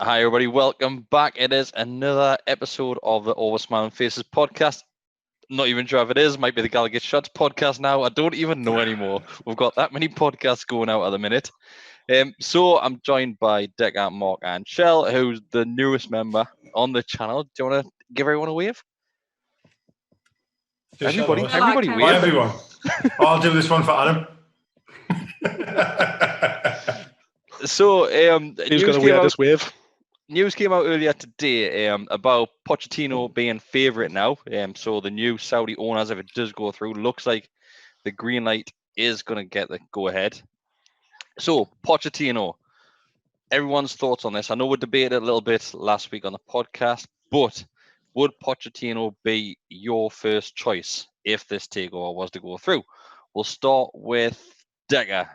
Hi, everybody. Welcome back. It is another episode of the Over Smiling Faces podcast. Not even sure if it is. Might be the Gallagher Shots podcast now. I don't even know anymore. We've got that many podcasts going out at the minute. So I'm joined by Deka, Mark, and Shell, who's the newest member on the channel. Do you want to give everyone a wave? Everybody wave. Hi, everyone. I'll do this one for Adam. So, who's going to wear this wave? News came out earlier today about Pochettino being favourite now. So the new Saudi owners, if it does go through, looks like the green light is going to get the go ahead. So Pochettino, everyone's thoughts on this. I know we debated a little bit last week on the podcast, but would Pochettino be your first choice if this takeover was to go through? We'll start with Deka.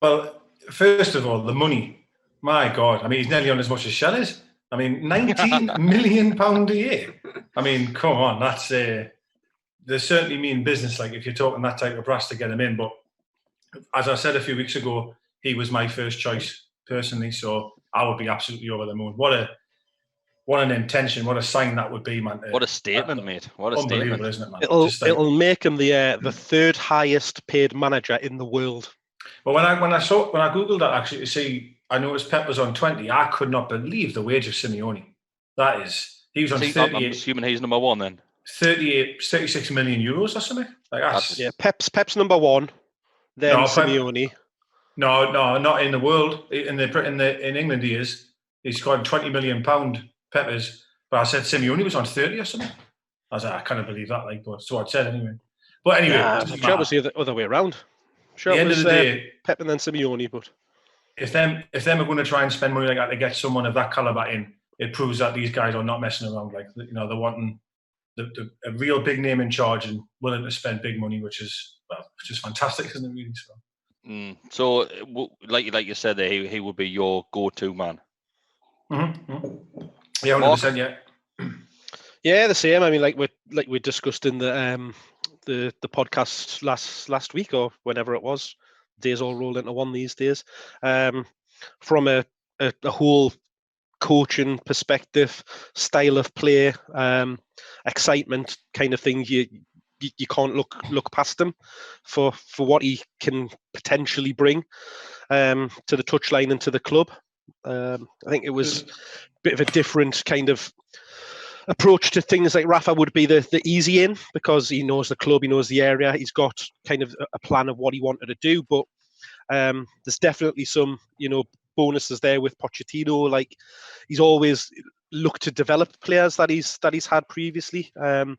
Well, first of all, the money. My God. I mean, he's nearly on as much as Shell is. I mean, £19 million a year. I mean, come on. That's they certainly mean business, like if you're talking that type of brass to get him in. But as I said a few weeks ago, he was my first choice personally. So I would be absolutely over the moon. What an intention. What a sign that would be, man. What a statement, mate. What a unbelievable, statement. Isn't it, man? It'll make him the third highest paid manager in the world. But when I googled that actually to see, I noticed Pep was on 20. I could not believe the wage of Simeone. He was on 38. I'm assuming he's number one then. 36 million euros or something. Pep's number one. Then Simeone. No, not in the world. In England, he is. He's got £20 million. Pep is. But I said Simeone was on 30 or something. I was like, I can't believe that. That's what I said anyway. But anyway, it was the other way around. Sure, at the end of the day, Pep and then Simeone, but if them are going to try and spend money like that to get someone of that caliber in, it proves that these guys are not messing around. Like, they're wanting a real big name in charge and willing to spend big money, which is just fantastic, isn't it? Really. So, like you said, there he would be your go-to man. Mm-hmm. Yeah, 100%. Yeah. Yeah, the same. I mean, like we discussed in the podcast last week or whenever it was. Days all roll into one these days. From a whole coaching perspective, style of play, excitement kind of thing, you can't look past him for what he can potentially bring to the touchline and to the club. I think it was a bit of a different kind of approach to things. Like Rafa would be the easy in because he knows the club, he knows the area, he's got kind of a plan of what he wanted to do. But there's definitely some, bonuses there with Pochettino. Like, he's always looked to develop players that he's had previously. At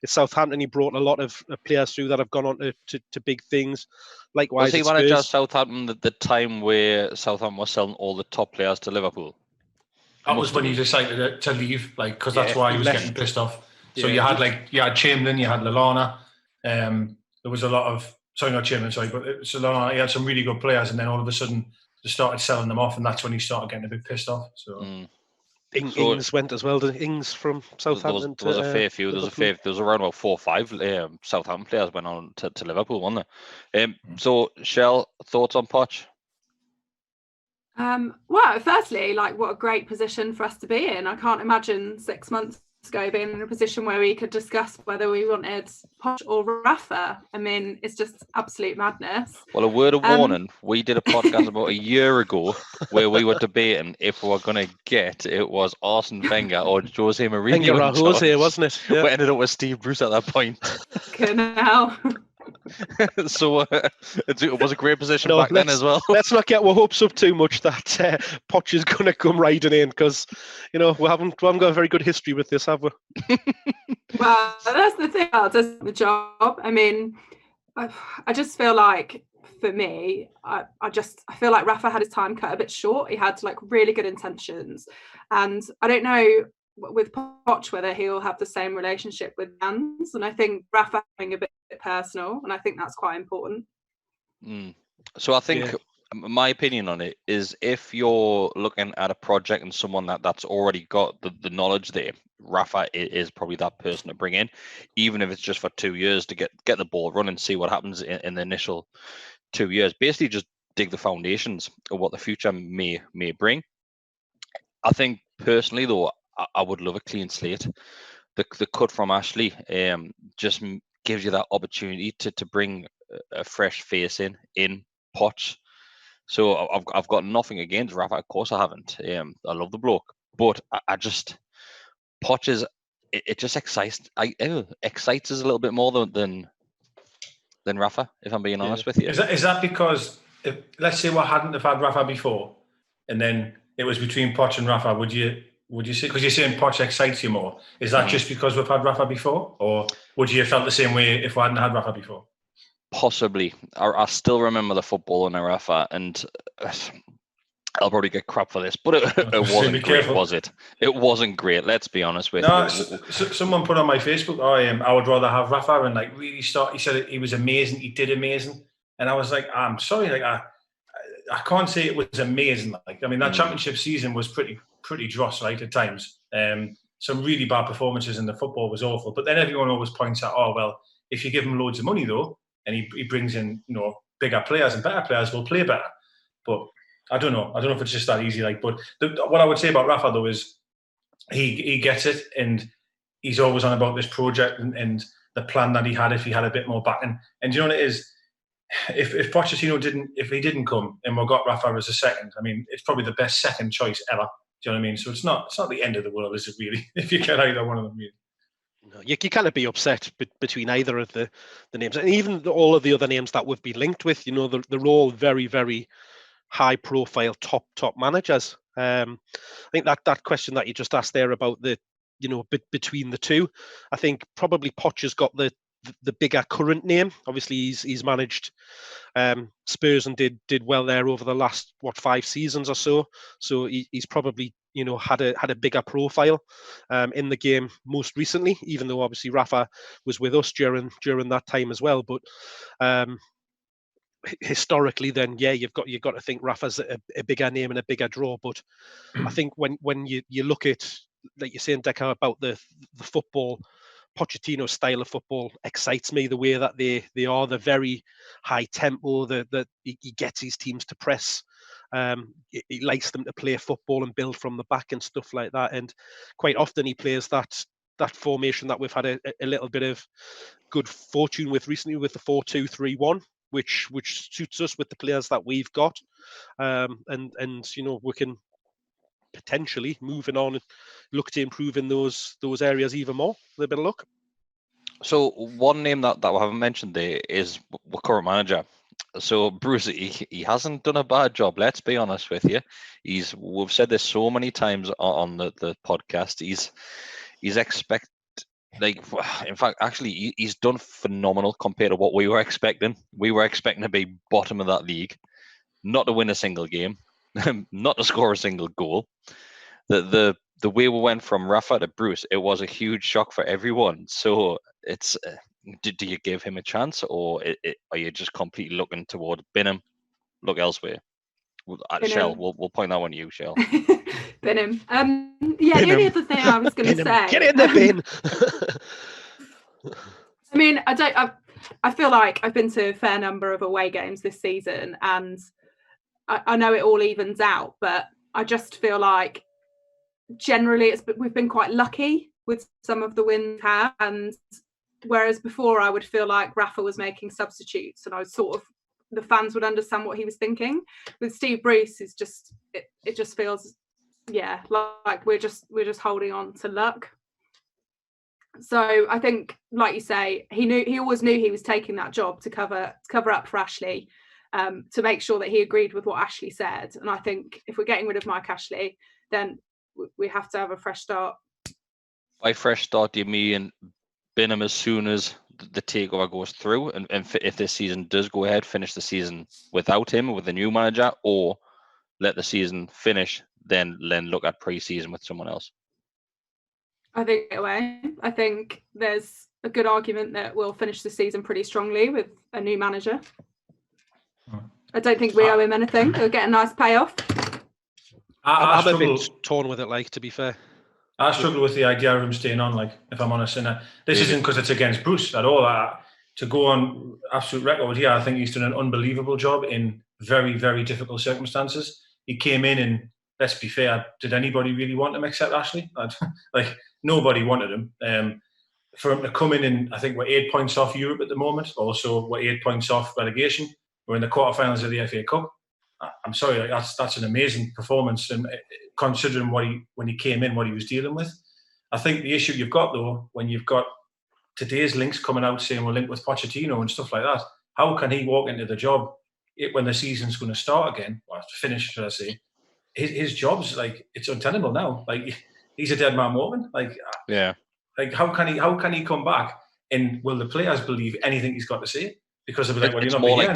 Southampton, he brought a lot of players through that have gone on to big things. Likewise, was he manager of Southampton at the time where Southampton was selling all the top players to Liverpool? That was when he decided to leave, because that's why he was getting pissed off. So you had Chamberlain, you had Lallana. There was a lot of not Chamberlain, but it's Lallana. He had some really good players, and then all of a sudden they started selling them off, and that's when he started getting a bit pissed off. So Ings went as well. Ings from Southampton. There was a fair few. There was around about 4 or 5 Southampton players went on to Liverpool, wasn't there? So, Shell, thoughts on Poch? Well, firstly, what a great position for us to be in. I can't imagine 6 months ago being in a position where we could discuss whether we wanted Poch or Rafa. I mean, it's just absolute madness. Well, a word of warning, we did a podcast about a year ago where we were debating if we were going to get it was Arsene Wenger or Jose Mourinho. Jose, wasn't it? Yeah. We ended up with Steve Bruce at that point. Now. So it was a great position back then as well. Let's not get our hopes up too much that Poch is going to come riding in, because we haven't got a very good history with this, have we? Well, that's the thing about the job. I mean, I just feel like, for me, I feel like Rafa had his time cut a bit short. He had really good intentions, and I don't know with Poch whether he'll have the same relationship with Jans, and I think Rafa having a bit personal, and I think that's quite important. So I think my opinion on it is, if you're looking at a project and someone that's already got the knowledge there, Rafa is probably that person to bring in, even if it's just for 2 years to get the ball running, see what happens in the initial 2 years. Basically just dig the foundations of what the future may bring. I think personally, though, I would love a clean slate. The cut from Ashley just gives you that opportunity to bring a fresh face in Poch. So I've got nothing against Rafa. Of course, I haven't. I love the bloke, but I just Poch is it just excites us a little bit more than Rafa. If I'm being honest with you, is that because let's say we hadn't have had Rafa before, and then it was between Poch and Rafa, would you say, because you're saying Poch excites you more, is that just because we've had Rafa before, or would you have felt the same way if we hadn't had Rafa before? Possibly. I still remember the football in Rafa, and I'll probably get crap for this, but it wasn't great, was it? It wasn't great, let's be honest with you. Someone put on my Facebook, I would rather have Rafa, and like really start. He said he was amazing, he did amazing, and I was like, I'm sorry, like I can't say it was amazing. Like, I mean, that championship season was pretty dross, right, at times. Some really bad performances, and the football was awful. But then everyone always points out, oh well, if you give him loads of money though, and he brings in, you know, bigger players and better players, will play better. But I don't know if it's just that easy. Like, but what I would say about Rafa though is he gets it, and he's always on about this project and the plan that he had if he had a bit more backing. And you know what it is? If Pochettino didn't come and we got Rafa as a second, I mean, it's probably the best second choice ever. Do you know what I mean? So it's not the end of the world, is it really? If you get either one of them, really. No, you can't be upset between either of the names, and even all of the other names that we've been linked with. You know, they're all very, very high profile top managers. I think that question that you just asked there about the, you know, between the two, I think probably Poch has got the bigger current name. Obviously he's managed Spurs and did well there over the last 5 seasons or so he's probably, you know, had a bigger profile in the game most recently, even though obviously Rafa was with us during that time as well. But historically, then you've got to think Rafa's a bigger name and a bigger draw. But I think when you look at, like you're saying, Deka, about the football, Pochettino's style of football excites me. The way that they are, the very high tempo, that he gets his teams to press. He likes them to play football and build from the back and stuff like that. And quite often he plays that formation that we've had a little bit of good fortune with recently, with the 4-2-3-1. Which suits us with the players that we've got, and you know, we can potentially, moving on, and look to improve in those areas even more with a bit of luck. So one name that we haven't mentioned there is the current manager. So Bruce, he hasn't done a bad job. Let's be honest with you. We've said this so many times on the podcast. He's in fact, actually, he's done phenomenal compared to what we were expecting. We were expecting to be bottom of that league, not to win a single game, not to score a single goal. The way we went from Rafa to Bruce, it was a huge shock for everyone. So it's, do you give him a chance, or are you just completely looking toward Binham? Look elsewhere. Shell, we'll point that one to you, Shell. Binham. The only other thing I was going to say. Get in the bin. I mean, I feel like I've been to a fair number of away games this season, and I know it all evens out, but I just feel like generally we've been quite lucky with some of the wins we have, and whereas before I would feel like Rafa was making substitutes, and I was sort of, the fans would understand what he was thinking. With Steve Bruce, it just feels, like we're just holding on to luck. So I think, like you say, he always knew he was taking that job to cover up for Ashley, to make sure that he agreed with what Ashley said. And I think if we're getting rid of Mike Ashley, then we have to have a fresh start. By fresh start, do you mean Binham as soon as the takeover goes through, and if this season does go ahead, finish the season without him, with the new manager, or let the season finish, then look at pre-season with someone else? I think away. I think there's a good argument that we'll finish the season pretty strongly with a new manager. I don't think we owe him anything. He'll get a nice payoff. I'm a bit torn with it, like, to be fair. I struggle with the idea of him staying on, like, if I'm honest. And this isn't because it's against Bruce at all. To go on absolute record here, I think he's done an unbelievable job in very, very difficult circumstances. He came in and let's be fair, did anybody really want him except Ashley? Like, nobody wanted him. For him to come in, and I think we're 8 points off Europe at the moment. Also, we're 8 points off relegation. We're in the quarterfinals of the FA Cup. I'm sorry, that's an amazing performance, and considering when he came in, what he was dealing with. I think the issue you've got, though, when you've got today's links coming out saying we're linked with Pochettino and stuff like that, how can he walk into the job when the season's going to start again, or finish, should I say? His job's like, it's untenable now. Like, he's a dead man walking. Like, yeah. Like, how can he come back? And will the players believe anything he's got to say? Because they'll be like, well, it's you're more not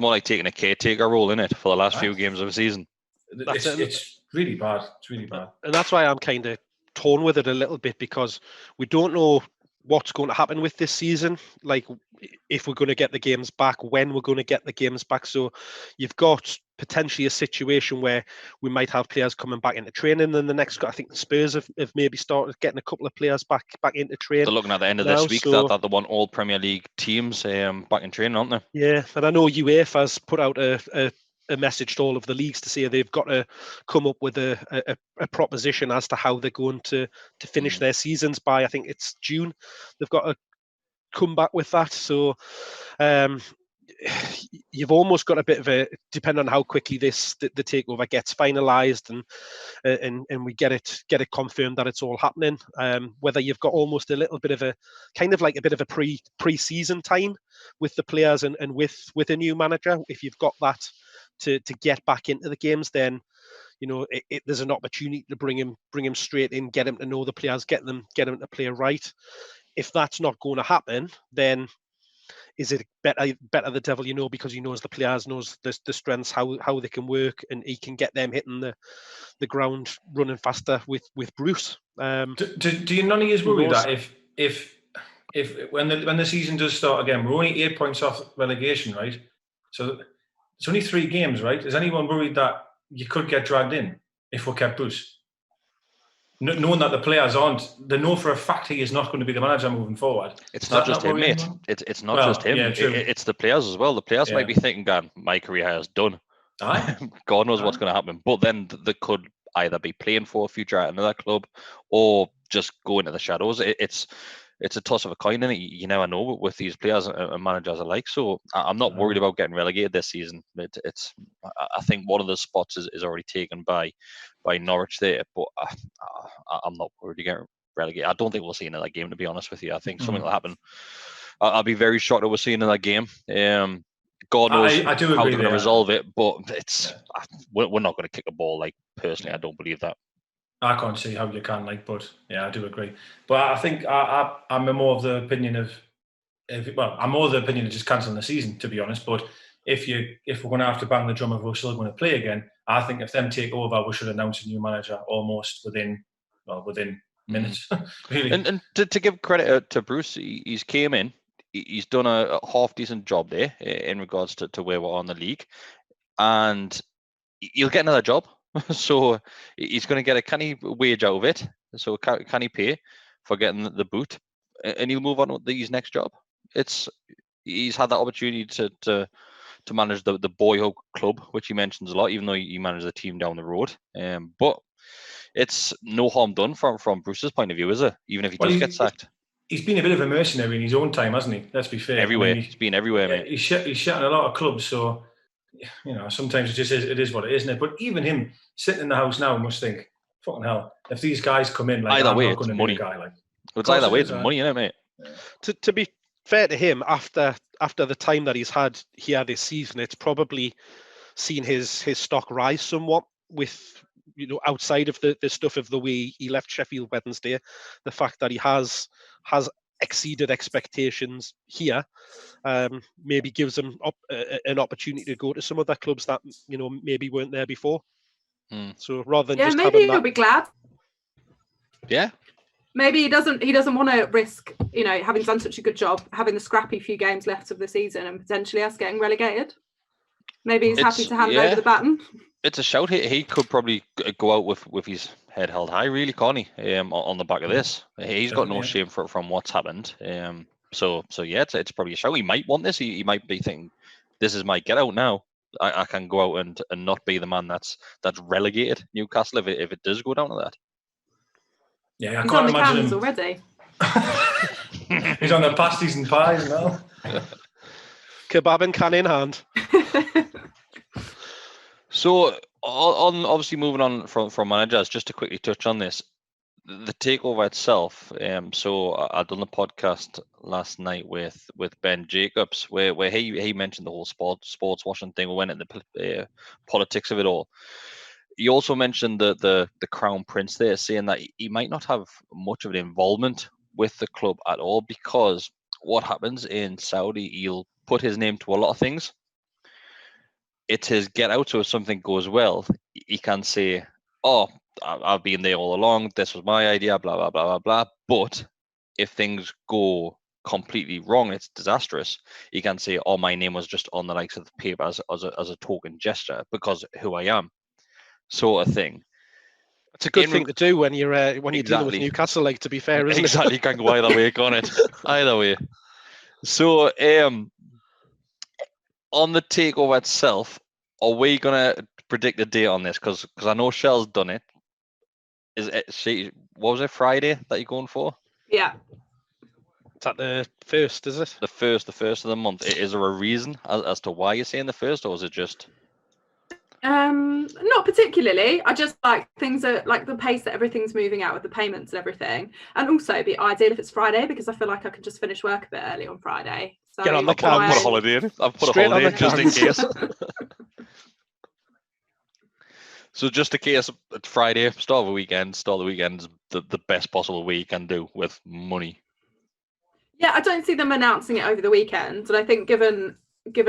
like taking a caretaker role in it for the last few games of the season. It's really bad. It's really bad. And that's why I'm kind of torn with it a little bit, because we don't know what's going to happen with this season. Like, if we're going to get the games back, when we're going to get the games back. So you've got potentially a situation where we might have players coming back into training in the next. I think the Spurs have maybe started getting a couple of players back into training. They're looking at the end of this week that they want all Premier League teams back in training, aren't they? Yeah, and I know UEFA's put out a message to all of the leagues to say they've got to come up with a proposition as to how they're going to finish their seasons by, I think it's June. They've got to come back with that. So you've almost got a bit of a, depending on how quickly the takeover gets finalised and we get it confirmed that it's all happening, whether you've got almost a little bit of a kind of like a bit of a pre-season time with the players and with a new manager. If you've got that to get back into the games, then there's an opportunity to bring him straight in, get him to know the players, get him to play right. If that's not going to happen, then is it better the devil because he knows the players, knows the strengths, how they can work, and he can get them hitting the ground running faster with Bruce. Do you none of you worry that if when the season does start again, we're only 8 points off relegation, right? So it's only 3 games, right? Is anyone worried that you could get dragged in if we're kept Bruce? Knowing that the players they know for a fact he is not going to be the manager moving forward. It's not just him, mate. It's not just him. Yeah, it's the players as well. The players might be thinking, God, my career is done. God knows what's going to happen. But then they could either be playing for a future at another club or just go into the shadows. It's a toss of a coin, and you never know with these players and managers alike. So I'm not worried about getting relegated this season. I think one of the spots is already taken by Norwich there, but I'm not worried to get relegated. I don't think we'll see another game, to be honest with you. I think something will happen. I'll be very shocked if we'll see another game. God knows how they're going to resolve it, but we're not going to kick a ball. Like, personally, I don't believe that. I can't see how you can, but yeah, I do agree. But I think I'm more of the opinion of just cancelling the season, to be honest. But if we're going to have to bang the drum if we're still going to play again, I think if them take over, we should announce a new manager almost within minutes. Really. And to give credit to Bruce, he's came in, he's done a half decent job there in regards to where we're on the league, and he'll get another job. So he's going to get a canny wage out of it. So can he pay for getting the boot, and he'll move on with his next job. He's had that opportunity to manage the boyhood club, which he mentions a lot, even though he managed the team down the road. But it's no harm done from Bruce's point of view, is it? Even if he does get sacked. He's been a bit of a mercenary in his own time, hasn't he? Let's be fair. Everywhere. He's been everywhere, mate. He's shot in a lot of clubs, so sometimes it is what it is, isn't it? But even him sitting in the house now must think, fucking hell, if these guys come in, like, either way, I'm not going to be a guy like. It's either way, it's money, isn't it, mate? Yeah. To be fair to him, after the time that he's had here this season, it's probably seen his stock rise somewhat with, outside of the stuff of the way he left Sheffield Wednesday, the fact that he has exceeded expectations here, maybe gives him an opportunity to go to some other clubs that maybe weren't there before. So rather than just maybe he'll be glad. Yeah. Maybe he doesn't want to risk, having done such a good job, having the scrappy few games left of the season and potentially us getting relegated. Maybe he's happy to hand over the baton. It's a shout. He could probably go out with his head held high, really, can't he? On the back of this, he's got no shame from what's happened. So yeah, it's probably a shout. He might want this. He might be thinking, this is my get out now. I can go out and not be the man that's relegated Newcastle if it does go down to that. Yeah, I He's can't on the imagine cans him. already. He's on the pasties and pies now. Kebab and can in hand. So, on obviously moving on from managers, just to quickly touch on this, the takeover itself. So I done the podcast last night with Ben Jacobs, where he mentioned the whole sports washing thing. We went into the politics of it all. He also mentioned the Crown Prince there, saying that he might not have much of an involvement with the club at all, because what happens in Saudi, he'll put his name to a lot of things. It's his get out, so if something goes well, he can say, oh, I've been there all along, this was my idea, blah, blah, blah, blah, blah. But if things go completely wrong, it's disastrous, he can say, oh, my name was just on the likes of the paper as a token gesture because who I am, sort of thing. It's a good thing to do when you're dealing with Exactly. Newcastle, like, to be fair, isn't Exactly, it? can go either way, can't it? Either way. So, on the takeover itself, are we gonna predict a date on this? Because I know Shell's done it. What was it, Friday that you're going for? Yeah. It's at the first, is it? The first of the month. Is there a reason as to why you're saying the first, or is it just? Not particularly. I just like things are like the pace that everything's moving out with the payments and everything. And also it'd be ideal if it's Friday, because I feel like I can just finish work a bit early on Friday. So Get on the I've put a holiday in. I've put Straight a holiday on in the just in cans. case. So just in case, it's Friday, start the weekend's the best possible way you can do with money. Yeah, I don't see them announcing it over the weekend. And I think given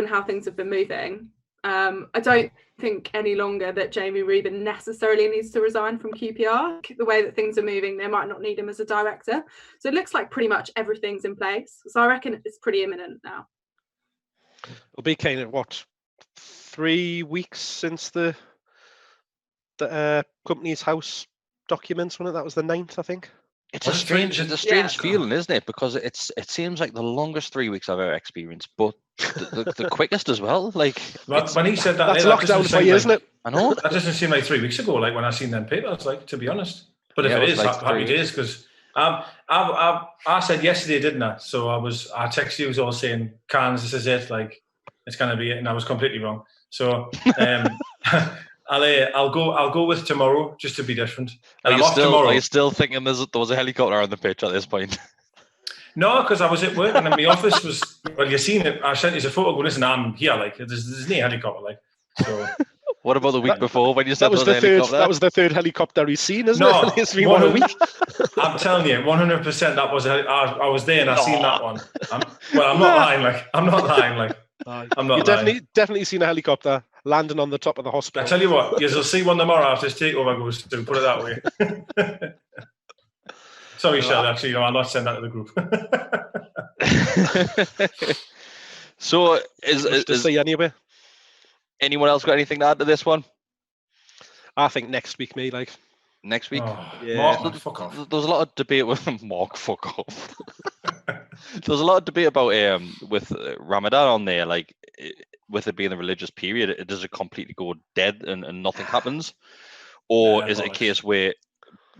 how things have been moving, I don't think any longer that Jamie Reuben necessarily needs to resign from QPR. The way that things are moving, they might not need him as a director. So it looks like pretty much everything's in place. So I reckon it's pretty imminent now. It'll be kind of, 3 weeks since the Company's House documents, wasn't it? That was the 9th, I think. It's a strange feeling, isn't it? Because it seems like the longest 3 weeks I've ever experienced, but the quickest as well. Like when he said that, that's lockdown for you, isn't it? I know that doesn't seem like 3 weeks ago. Like when I seen them papers, like, to be honest. But if Yeah, it is, like happy days, because I said yesterday, didn't I? So I texted you all saying, "Cans, this is it. Like it's gonna be it," and I was completely wrong. So I'll go with tomorrow just to be different. And Are you still thinking there was a helicopter on the pitch at this point? No, because I was at work and then my office was. Well, you seen it. I sent you a photo. Going, listen, I'm here. Like there's no helicopter. Like so. What about the week before when you said that was the third helicopter he's seen, isn't it? It's been 1 week. I'm telling you, 100%. That was I was there and I seen that one. I'm not lying. Like I'm not lying. Like I'm not. You definitely seen a helicopter landing on the top of the hospital. I tell you what, you'll see one tomorrow after this takeover goes through. Put it that way. Sorry, Shell. Actually, no, I'll not send that to the group. So to see anyway. Anyone else got anything to add to this one? I think next week, me like. Next week? Yeah. Mark, fuck off. There's a lot of debate with Mark, fuck off. There's a lot of debate about with Ramadan on there, like with it being a religious period, does it completely go dead and nothing happens? Or is it a case where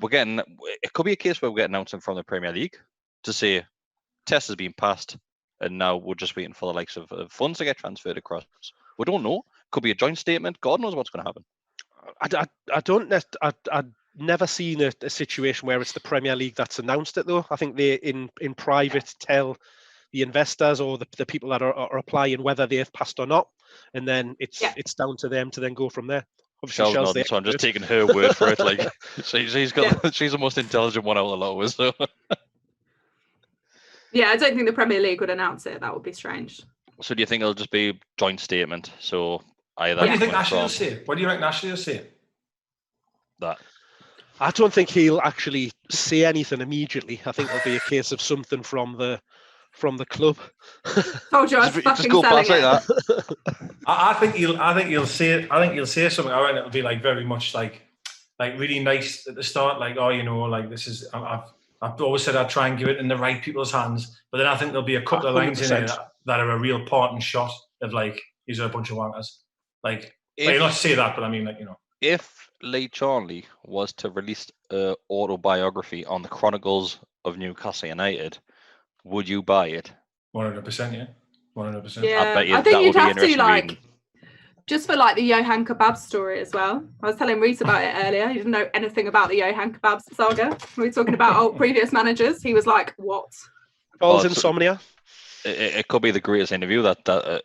it could be a case where we're getting announcement from the Premier League to say test has been passed and now we're just waiting for the likes of funds to get transferred across. We don't know. Could be a joint statement. God knows what's going to happen. I've never seen a situation where it's the Premier League that's announced it, though. I think they in private tell the investors or the people that are applying whether they've passed or not, and then it's down to them to then go from there. Shell's nodding, so I'm just taking her word for it. Like she's the most intelligent one out of the lot of us. So. Yeah, I don't think the Premier League would announce it. That would be strange. So do you think it'll just be a joint statement? So either. What do you think Ashley will say? What do you reckon Ashley will say? That. I don't think he'll actually say anything immediately. I think it'll be a case of something from the club. Told you I was fucking go selling past like it. that. I think he'll say something. I reckon it'll be like very much like really nice at the start. Like, oh, you know, like this is I've always said I'd try and give it in the right people's hands. But then I think there'll be a couple of lines in there that are a real parting shot of like, these are a bunch of wankers. Like, you not say that, but I mean, like, you know. If Lee Charnley was to release an autobiography on the Chronicles of Newcastle United, would you buy it? 100%, yeah. 100%. Yeah, I bet you I think that you'd would be have to interesting like reading. just for like the Johan Kebab story as well. I was telling Reese about it earlier. He didn't know anything about the Johan Kebab saga. We were talking about previous managers. He was like, "What?" Paul's insomnia. It could be the greatest interview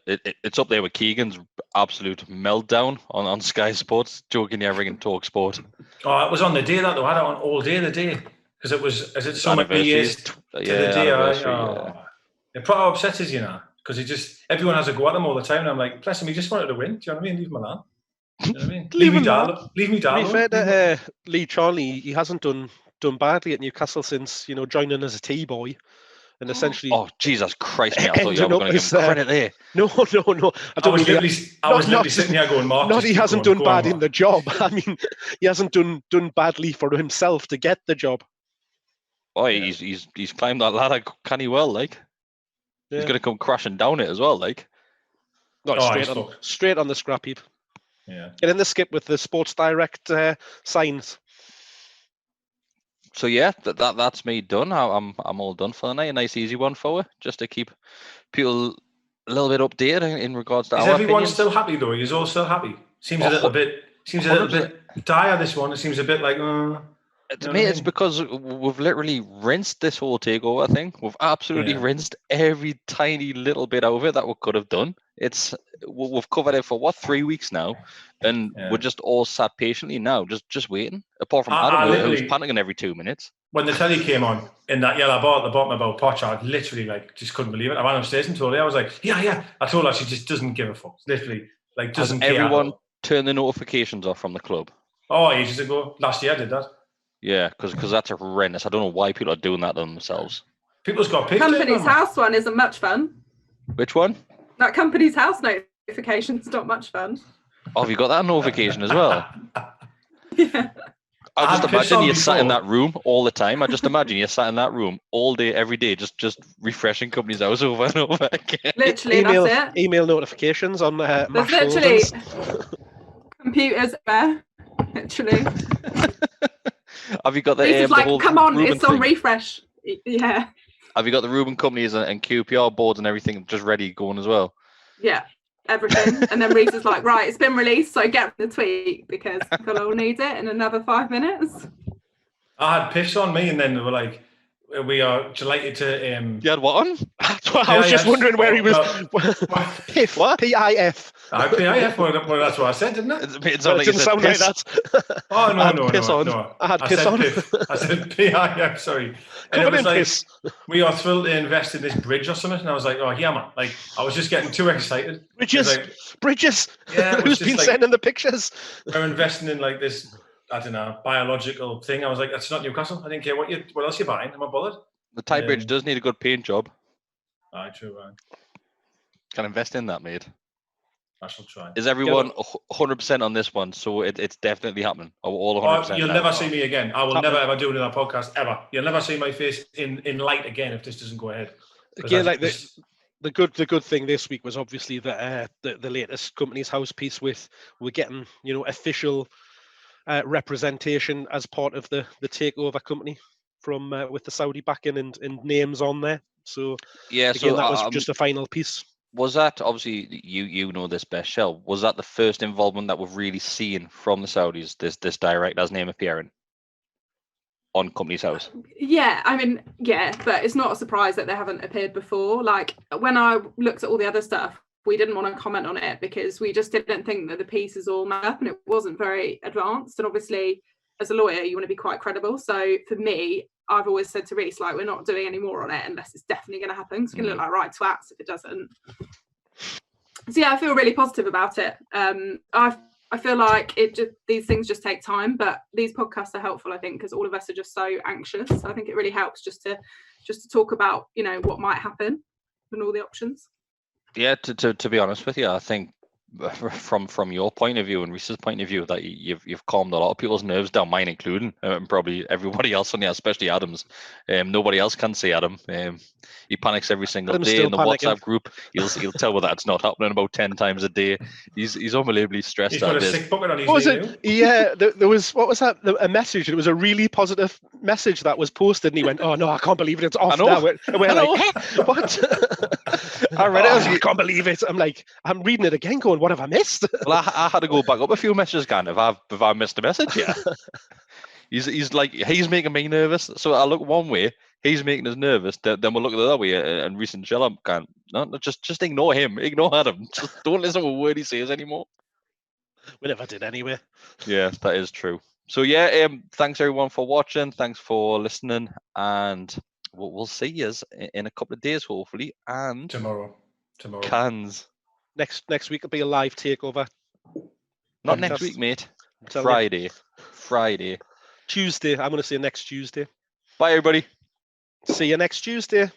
it's up there with Keegan's absolute meltdown on Sky Sports, joking everything Talk Sport. Oh, it was on the day that though. I had it on all day the day because it was so many years to the day. It probably upsets you now because everyone has a go at them all the time. And I'm like, bless him, he just wanted to win. Do you know what I mean? Leave him alone. Do you know what I mean? Leave me down. To be fair to Lee Charnley, he hasn't done badly at Newcastle since joining as a T-boy. And essentially, oh Jesus Christ! Mate, I thought you were going to give him credit there. No. I was literally sitting here going, "Mark." Not he hasn't done bad in the job. I mean, he hasn't done badly for himself to get the job. Oh, he's climbed that ladder canny well, like. He's going to come crashing down it as well, like. Straight on the scrap heap. Yeah. Get in the skip with the Sports Direct signs. So yeah, that's me done. I'm all done for the night. A nice easy one for her, just to keep people a little bit updated in regards to Is our everyone opinions. still happy though? You're all still happy? Seems a little bit dire this one. It seems a bit like to me, it's because we've literally rinsed this whole takeover thing. We've absolutely rinsed every tiny little bit out of it that we could have done. We've covered it for 3 weeks now, and we're just all sat patiently now, just waiting. Apart from Adam, who's panicking every 2 minutes. When the telly came on in that yellow bar at the bottom about Poch, I literally just couldn't believe it. I ran upstairs and told her, I was like, yeah. I told her she just doesn't give a fuck. Literally, doesn't care. Everyone turned the notifications off from the club? Oh, ages ago. Last year I did that. Yeah, because that's horrendous. I don't know why people are doing that to themselves. People's got pictures. Company's House one isn't much fun. Which one? That Company's House notification's not much fun. Oh, have you got that notification as well? Yeah. I just imagine you sat in that room all the time. I just imagine you sat in that room all day, every day, just refreshing Company's House over and over again. Literally, that's it. Email notifications on There's literally computers there. Literally. Have you got the It's like, come on, Ruben it's on thing? refresh. Yeah. Have you got the Ruben companies and QPR boards and everything just ready going as well? Yeah, everything. And then Reese is like, right, it's been released, so get the tweet because we'll need it in another 5 minutes. I had piss on me, and then they were like, we are delighted to... You had what on? I was just wondering where he was. PIF. What? PIF. PIF. Well, that's what I said, didn't it? It didn't sound like that. Oh, no. I had piss on. I said PIF, sorry. And it was like, piss. We are thrilled to invest in this bridge or something. And I was like, oh, yeah, man. Like, I was just getting too excited. Bridges. Yeah. Who's been sending the pictures? We're investing in like this, I don't know, biological thing. I was like, that's not Newcastle. I didn't care what else you're buying. I'm not bothered. The Tie Bridge does need a good paint job. Aye, true, right. Can invest in that, mate. I shall try. Is everyone 100% on this one? So it's definitely happening. All 100%. You'll never see me again. I will never ever do another podcast ever. You'll never see my face in light again if this doesn't go ahead. Again, like the good thing this week was obviously that the latest Company's House piece we're getting official representation as part of the takeover company from with the Saudi backing and names on there. So yeah, again, that was just a final piece. Was that, obviously you know this best, Shell, was that the first involvement that we've really seen from the Saudis, this director's name appearing on Company's House? Yeah, I mean, yeah, but it's not a surprise that they haven't appeared before. Like, when I looked at all the other stuff, we didn't want to comment on it because we just didn't think that the piece is all made up and it wasn't very advanced. And obviously, as a lawyer, you want to be quite credible. So for me, I've always said to Reese, like, we're not doing any more on it unless it's definitely going to happen. It's going to look like right twats if it doesn't. So yeah, I feel really positive about it. I feel like these things just take time, but these podcasts are helpful, I think, because all of us are just so anxious. So I think it really helps just to talk about, what might happen and all the options. Yeah, to be honest with you, I think from your point of view and Reese's point of view, that you've calmed a lot of people's nerves down, mine including, and probably everybody else on there, especially Adam's. Nobody else can see Adam. He panics every single Adam's day still in the panicking. WhatsApp group. He'll tell me that's not happening about 10 times a day. He's unbelievably stressed. He's got out a of sick bucket on his What was knee it? now. Yeah, there was, what was that? A message. It was a really positive message that was posted, and he went, "Oh no, I can't believe it! It's off know. now." And we're I know. like, "Eh? What?" I read it. I was like, "I can't believe it." I'm like, I'm reading it again, going, "What have I missed?" Well, I had to go back up a few messages, again. If I missed a message, yeah. He's making me nervous. So I look one way, he's making us nervous. Then we'll look the other way, and recent chill. I'm going, no, just ignore him, ignore Adam. Just don't listen to a word he says anymore. We never did anyway. Yeah, that is true. So yeah, thanks everyone for watching. Thanks for listening, and we'll see you in a couple of days, hopefully. And Tomorrow. cans. Next week will be a live takeover. Not Podcast. next week, mate. Tell you. Friday. Tuesday. I'm going to say next Tuesday. Bye, everybody. See you next Tuesday.